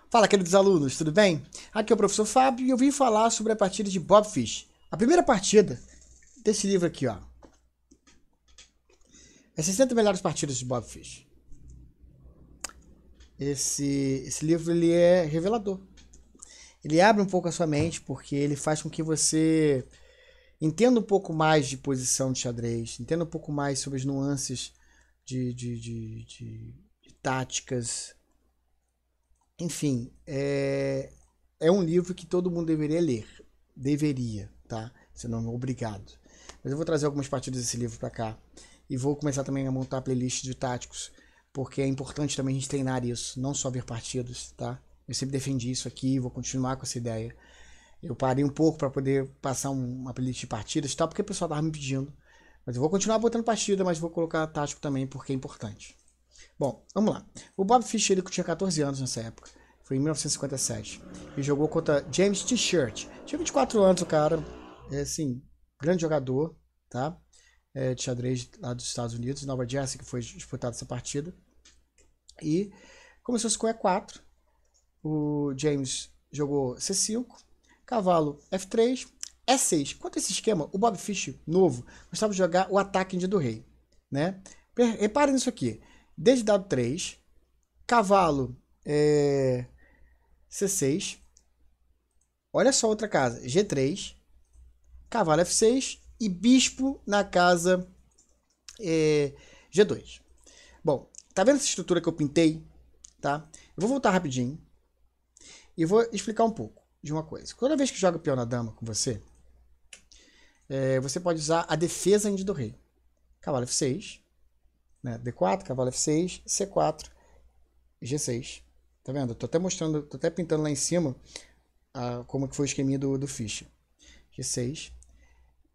Fala, queridos alunos, tudo bem? Aqui é o professor Fábio e eu vim falar sobre a partida de Bob Fish. A primeira partida desse livro aqui, ó. As 60 melhores partidas de Bob Fish. Esse livro, ele é revelador. Ele abre um pouco a sua mente porque ele faz com que você entenda um pouco mais de posição de xadrez, entenda um pouco mais sobre as nuances de táticas. Enfim, é um livro que todo mundo deveria ler. Deveria, tá? Se não é obrigado. Mas eu vou trazer algumas partidas desse livro para cá. E vou começar também a montar playlists de táticos. Porque é importante também a gente treinar isso. Não só ver partidas, tá? Eu sempre defendi isso aqui. Vou continuar com essa ideia. Eu parei um pouco para poder passar uma playlist de partidas, tá? Porque o pessoal tava me pedindo. Mas eu vou continuar botando partida, mas vou colocar tático também porque é importante. Bom, vamos lá. O Bob Fish, ele tinha 14 anos nessa época. Foi em 1957. E jogou contra James T-Shirt. Tinha 24 anos o cara. É assim, grande jogador, tá? De xadrez lá dos Estados Unidos, Nova Jersey, que foi disputada essa partida. E começou-se com E4. O James jogou C5, cavalo F3, E6. Quanto a esse esquema, o Bob Fish, novo, gostava de jogar o ataque do rei, né? Reparem nisso aqui. Desde dado 3, cavalo C6, olha só outra casa, G3, cavalo F6 e bispo na casa G2. Bom, tá vendo essa estrutura que eu pintei? Tá? Eu vou voltar rapidinho e vou explicar um pouco de uma coisa. Toda vez que joga peão na dama com você, você pode usar a defesa do rei. Cavalo F6, né? D4, cavalo F6, C4, G6. Tá vendo? Tô até mostrando, tô até pintando lá em cima como que foi o esqueminha do Fish. G6,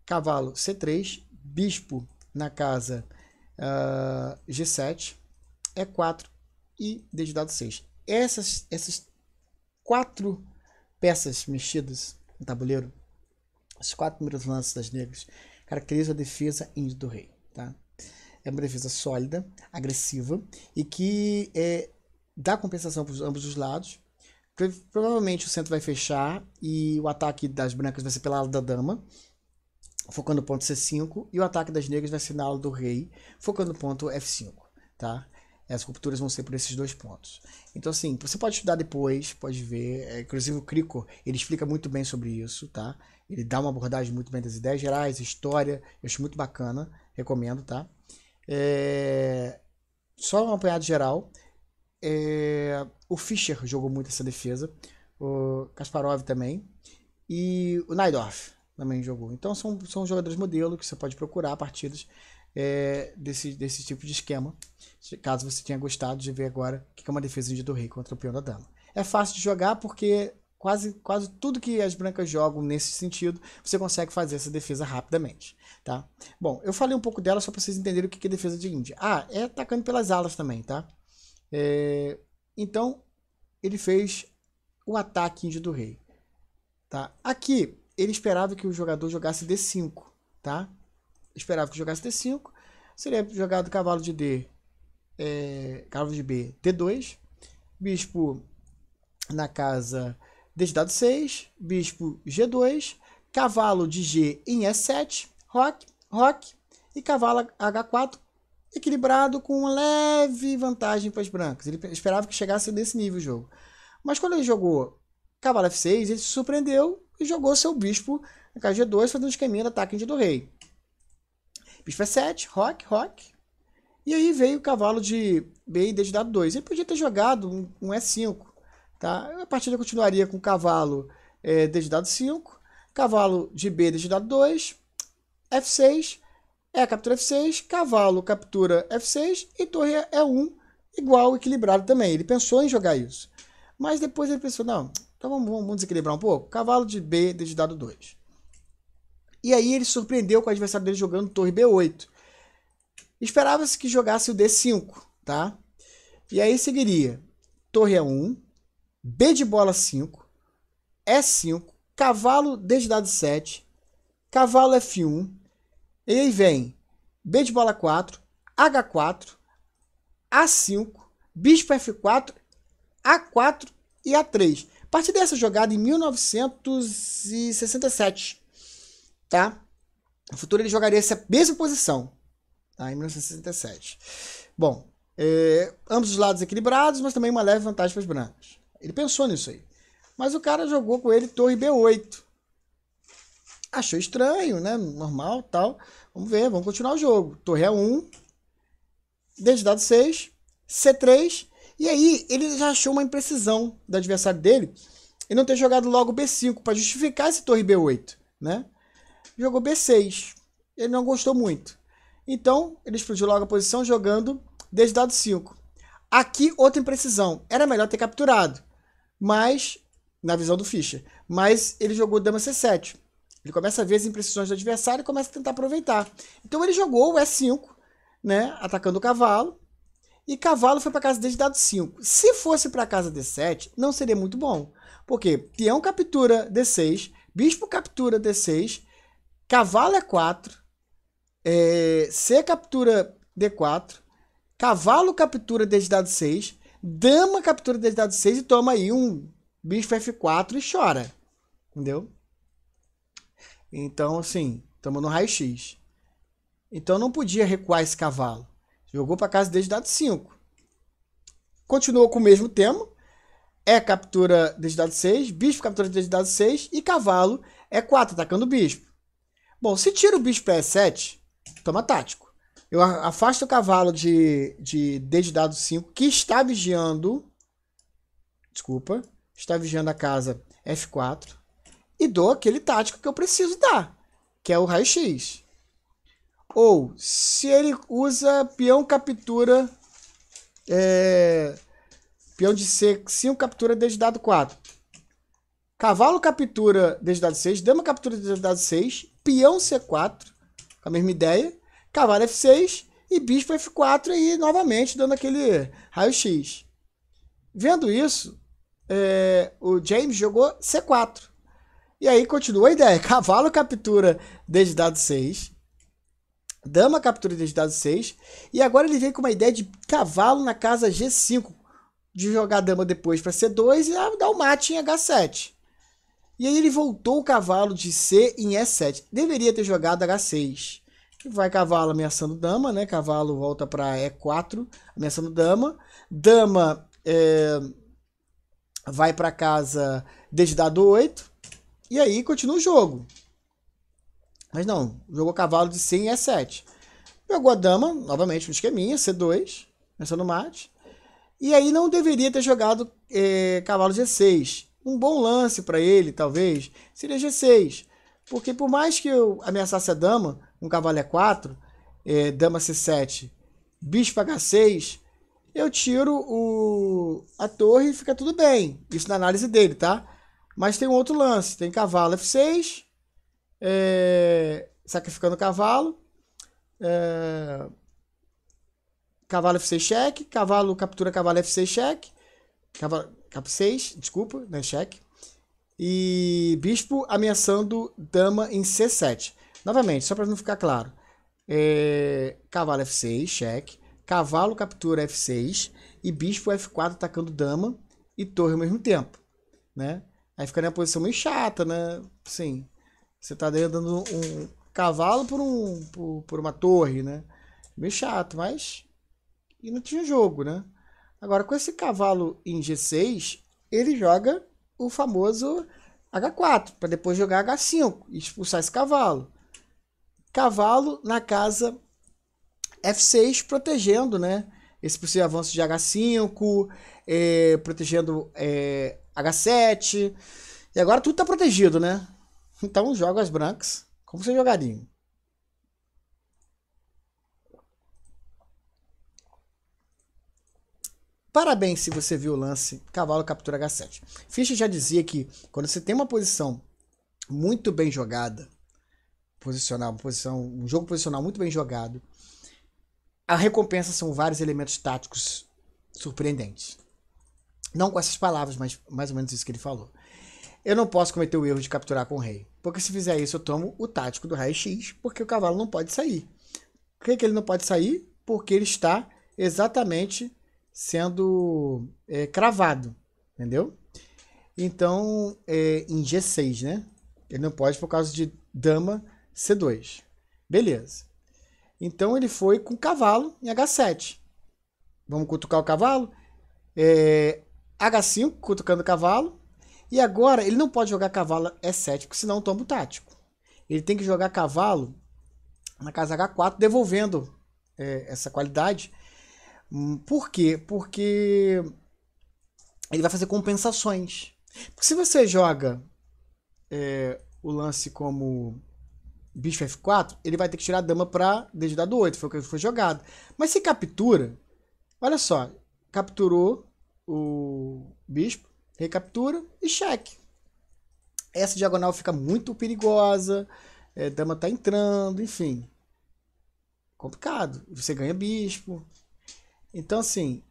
cavalo C3, bispo na casa G7, E4 e D de dado 6. Essas 4 peças mexidas no tabuleiro, os 4 primeiros lances das negras, caracterizam a defesa do rei. Tá? É uma defesa sólida, agressiva e que dá compensação para ambos os lados. Provavelmente o centro vai fechar e o ataque das brancas vai ser pela ala da dama, focando no ponto C5, e o ataque das negras vai ser na ala do rei, focando no ponto F5. Tá? As rupturas vão ser por esses 2 pontos. Então, assim, você pode estudar depois, pode ver. Inclusive o Crico, ele explica muito bem sobre isso, tá? Ele dá uma abordagem muito bem das ideias gerais, história, eu acho muito bacana, recomendo, tá? Só um apanhado geral. O Fischer jogou muito essa defesa, o Kasparov também, e o Najdorf também jogou. Então são jogadores modelo que você pode procurar partidas desse tipo de esquema, caso você tenha gostado de ver agora o que é uma defesa do rei contra o peão da dama. É fácil de jogar porque quase tudo que as brancas jogam nesse sentido, você consegue fazer essa defesa rapidamente. Tá? Bom, eu falei um pouco dela só para vocês entenderem o que é defesa de Índia. É atacando pelas alas também, tá? Então, ele fez o ataque índio do rei. Tá? Aqui, ele esperava que o jogador jogasse D5. Tá? Esperava que jogasse D5. Seria jogado cavalo de D, cavalo de B, D2. Bispo na casa D de dado 6. Bispo G2. Cavalo de G em E7. Roque. E cavalo H4. Equilibrado com uma leve vantagem para as brancas. Ele esperava que chegasse nesse nível o jogo. Mas quando ele jogou cavalo F6, ele se surpreendeu e jogou seu bispo na casa G2, fazendo um esqueminha de ataque do rei. Bispo F7, roque. E aí veio o cavalo de B e D de dado 2. Ele podia ter jogado um E5. Tá? A partida continuaria com cavalo D de dado 5, cavalo de B, D de dado 2, F6, captura F6, cavalo captura F6 e torre E1 igual, equilibrado também. Ele pensou em jogar isso. Mas depois ele pensou, não, então vamos desequilibrar um pouco. Cavalo de B, D de dado 2. E aí ele surpreendeu com o adversário dele jogando torre B8. Esperava-se que jogasse o D5, tá? E aí seguiria torre E1, B de bola 5, E5, cavalo D de dado 7, cavalo F1, e aí vem B de bola 4, H4, A5, bispo F4, A4 e A3. A partir dessa jogada em 1967, tá? No futuro ele jogaria essa mesma posição, tá? Em 1967. Bom, ambos os lados equilibrados, mas também uma leve vantagem para os brancos. Ele pensou nisso aí. Mas o cara jogou com ele torre B8. Achou estranho, né? Normal, tal. Vamos ver, vamos continuar o jogo. Torre A1, desde dado 6, C3. E aí ele já achou uma imprecisão do adversário dele e não ter jogado logo B5 para justificar esse torre B8, né? Jogou B6. Ele não gostou muito. Então, ele explodiu logo a posição jogando desde dado 5. Aqui, outra imprecisão. Era melhor ter capturado, mas, na visão do Fischer, mas ele jogou dama C7. Ele começa a ver as imprecisões do adversário e começa a tentar aproveitar. Então, ele jogou o E5, né, atacando o cavalo, e cavalo foi para casa desde dado 5. Se fosse para casa D7, não seria muito bom, porque peão captura D6, bispo captura D6, cavalo E4, C captura D4, cavalo captura desde dado 6, dama captura desde dado 6 e toma aí um bispo F4 e chora. Entendeu? Então, assim, estamos no raio-x. Então não podia recuar esse cavalo. Jogou para casa desde dado 5. Continuou com o mesmo tema. Captura desde dado 6, bispo captura desde dado 6 e cavalo E4, atacando o bispo. Bom, se tira o bispo para E7, toma tático. Eu afasto o cavalo desde dado 5, que está vigiando. Desculpa. Está vigiando a casa F4. E dou aquele tático que eu preciso dar, que é o raio-x. Ou, se ele usa peão captura, peão de C5 captura desde dado 4. Cavalo captura desde dado 6, dama captura desde dado 6, peão C4, com a mesma ideia, cavalo F6 e bispo F4, aí novamente dando aquele raio-x. Vendo isso, o James jogou C4. E aí continua a ideia, cavalo captura desde dado 6, dama captura desde dado 6, e agora ele vem com uma ideia de cavalo na casa G5, de jogar a dama depois para C2 e dar o mate em H7. E aí ele voltou o cavalo de C em E7. Deveria ter jogado H6. Que vai cavalo ameaçando dama, né? Cavalo volta para E4, ameaçando dama. Dama vai para casa desde dado 8. E aí continua o jogo. Mas não, jogou cavalo de C em E7. Jogou a dama, novamente no esqueminha, C2, ameaçando mate. E aí não deveria ter jogado cavalo G6. Um bom lance para ele, talvez, seria G6. Porque por mais que eu ameaçasse a dama, um cavalo E4, dama C7, bispo H6, eu tiro a torre e fica tudo bem. Isso na análise dele, tá? Mas tem um outro lance. Tem cavalo F6, sacrificando o cavalo. Cavalo F6 cheque, cavalo captura cavalo F6 cheque, cavalo F6, desculpa, né, cheque, e bispo ameaçando dama em C7. Novamente, só para não ficar claro, cavalo F6 cheque, cavalo captura F6 e bispo F4 atacando dama e torre ao mesmo tempo, né? Aí fica na posição meio chata, né? Sim, você tá dando um cavalo por uma torre, né? Meio chato, mas e não tinha jogo, né? Agora, com esse cavalo em G6, ele joga o famoso H4, para depois jogar H5 e expulsar esse cavalo. Cavalo na casa F6, protegendo, né? Esse possível avanço de H5, protegendo H7. E agora tudo está protegido, né? Então, joga as brancas. Como você jogaria? Parabéns se você viu o lance cavalo captura H7. Fischer já dizia que quando você tem uma posição muito bem jogada, um jogo posicional muito bem jogado, a recompensa são vários elementos táticos surpreendentes. Não com essas palavras, mas mais ou menos isso que ele falou. Eu não posso cometer o erro de capturar com o rei, porque se fizer isso eu tomo o tático do raio-x, porque o cavalo não pode sair. Por que ele não pode sair? Porque ele está exatamente sendo cravado. entendeu? Então, em G6, né? Ele não pode por causa de dama C2. Beleza. Então ele foi com cavalo em H7. Vamos cutucar o cavalo? H5, cutucando o cavalo. E agora ele não pode jogar cavalo E7, porque senão toma o tático. Ele tem que jogar cavalo na casa H4, devolvendo essa qualidade. Por quê? Porque ele vai fazer compensações. Porque se você joga o lance como bicho F4, ele vai ter que tirar a dama para desde dado 8, foi o que foi jogado. Mas se captura, olha só, capturou o bispo, recaptura e cheque. Essa diagonal fica muito perigosa, dama tá entrando, enfim. Complicado. Você ganha bispo. Então, assim,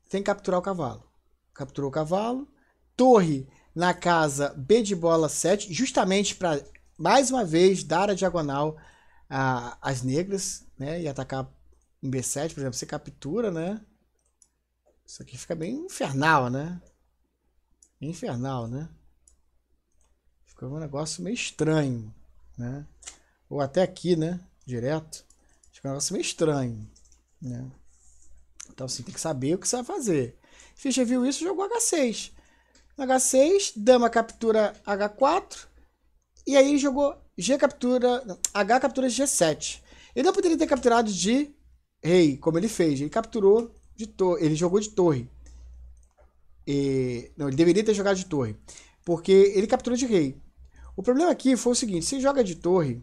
tem que capturar o cavalo. Capturou o cavalo. Torre na casa B de bola 7, justamente para, mais uma vez, dar a diagonal às negras, né? E atacar em B7, por exemplo, você captura, né? Isso aqui fica bem infernal, né? Infernal, né? Fica um negócio meio estranho, né? Ou até aqui, né? Direto. Fica um negócio meio estranho, né? Então, assim, tem que saber o que você vai fazer. Fischer viu isso e jogou H6. H6, dama captura H4. E aí ele jogou G captura, H captura G7. Ele não poderia ter capturado de rei, como ele fez. Ele capturou de torre. Ele jogou de torre. Não, ele deveria ter jogado de torre. Porque ele capturou de rei. O problema aqui foi o seguinte: se joga de torre,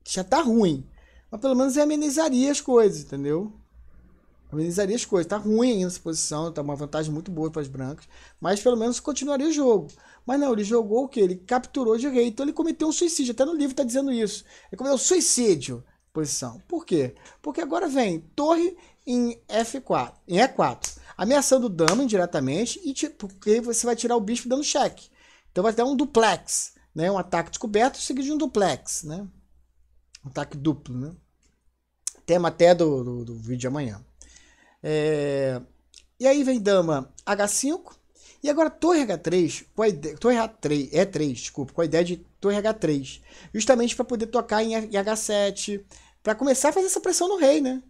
já tá ruim. Mas pelo menos amenizaria as coisas, entendeu? Amenizaria as coisas. Tá ruim ainda essa posição, tá uma vantagem muito boa para as brancas, mas pelo menos continuaria o jogo. Mas não, ele jogou o quê? Ele capturou de rei, então ele cometeu um suicídio. Até no livro tá dizendo isso. Ele cometeu um suicídio posição. Por quê? Porque agora vem torre em F4, em E4, ameaçando dama indiretamente, e porque você vai tirar o bispo dando cheque. Então vai ter um duplex, né? Um ataque descoberto seguido de um duplex, né? Um ataque duplo, né? Tema até do vídeo de amanhã. E aí vem dama H5. E agora torre H3, torre E3, desculpa, com a ideia de torre H3. Justamente para poder tocar em H7. Para começar a fazer essa pressão no rei, né?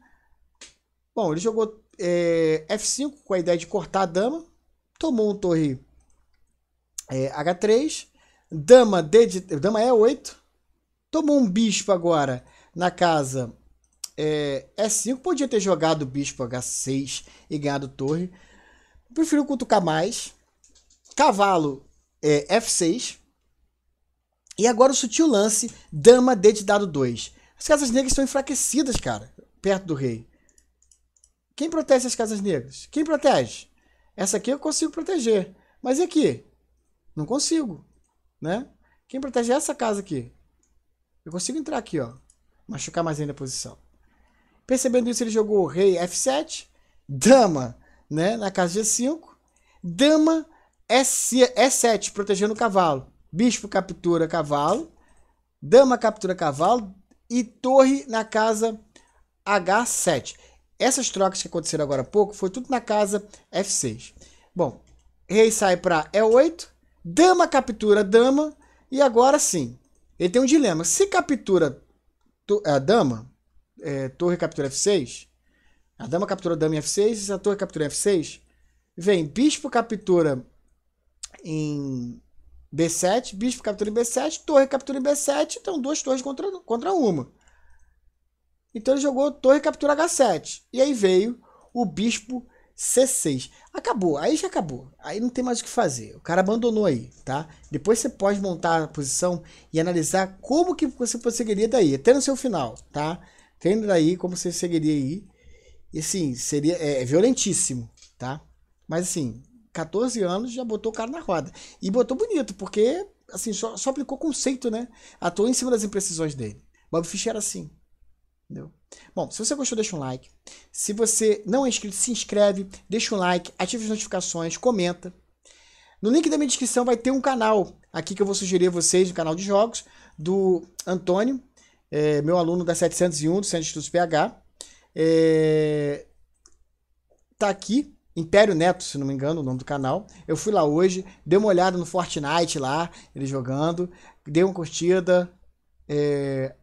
Bom, ele jogou F5 com a ideia de cortar a dama. Tomou um torre H3. Dama E8. Tomou um bispo agora na casa E5. Podia ter jogado o bispo H6 e ganhado torre. Prefiro cutucar mais. Cavalo F6. E agora o sutil lance, dama D de dado 2. As casas negras estão enfraquecidas, cara, perto do rei. Quem protege as casas negras? Quem protege? Essa aqui eu consigo proteger. Mas e aqui? Não consigo, né? Quem protege é essa casa aqui. Eu consigo entrar aqui, ó. Machucar mais ainda a posição. Percebendo isso, ele jogou rei F7. Dama, né, na casa G5. Dama E7, protegendo o cavalo. Bispo captura cavalo. Dama captura cavalo. E torre na casa H7. Essas trocas que aconteceram agora há pouco foi tudo na casa F6. Bom, rei sai para E8. Dama captura dama. E agora sim, ele tem um dilema. Se captura a dama, torre captura F6. A dama captura dama em F6. E a torre captura em F6. Vem bispo captura em B7, bispo captura em B7, torre captura em B7, então duas torres contra uma. Então ele jogou torre captura H7. E aí veio o bispo C6. Acabou, aí já acabou. Aí não tem mais o que fazer. O cara abandonou aí, tá? Depois você pode montar a posição e analisar como que você seguiria daí, até no seu final, tá? Tendo daí como você seguiria aí. E assim, seria violentíssimo, tá? Mas assim, 14 anos já botou o cara na roda. E botou bonito, porque assim, só aplicou conceito, né? Atuou em cima das imprecisões dele. Bob Fischer era assim. Entendeu? Bom, se você gostou, deixa um like. Se você não é inscrito, se inscreve, deixa um like, ativa as notificações, comenta. No link da minha descrição vai ter um canal aqui que eu vou sugerir a vocês, um canal de jogos, do Antônio, meu aluno da 701, do Centro de Estudos PH. Tá aqui Império Neto, se não me engano, o nome do canal. Eu fui lá hoje, dei uma olhada no Fortnite lá, ele jogando, dei uma curtida,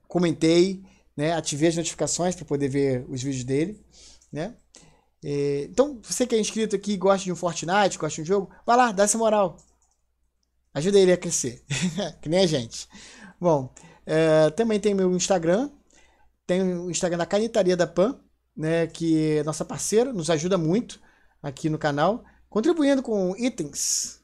comentei, né? Ativei as notificações para poder ver os vídeos dele, né? Então, você que é inscrito aqui, gosta de um Fortnite, gosta de um jogo, vai lá, dá essa moral. Ajuda ele a crescer, que nem a gente. Bom, também tem meu Instagram, tem o Instagram da Canetaria da Pan, né, que é nossa parceira, nos ajuda muito aqui no canal, contribuindo com itens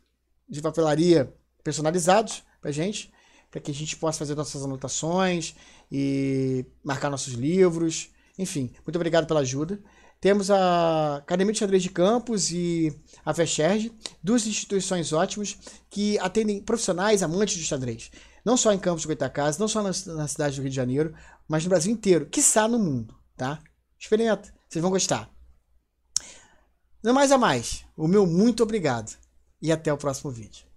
de papelaria personalizados pra gente, para que a gente possa fazer nossas anotações e marcar nossos livros. Enfim, muito obrigado pela ajuda. Temos a Academia de Xadrez de Campos e a FECHERJ, duas instituições ótimas que atendem profissionais amantes de xadrez. Não só em Campos de Goytacazes, não só na cidade do Rio de Janeiro, mas no Brasil inteiro, quiçá no mundo, tá? Experimenta, vocês vão gostar. Não mais a mais, o meu muito obrigado e até o próximo vídeo.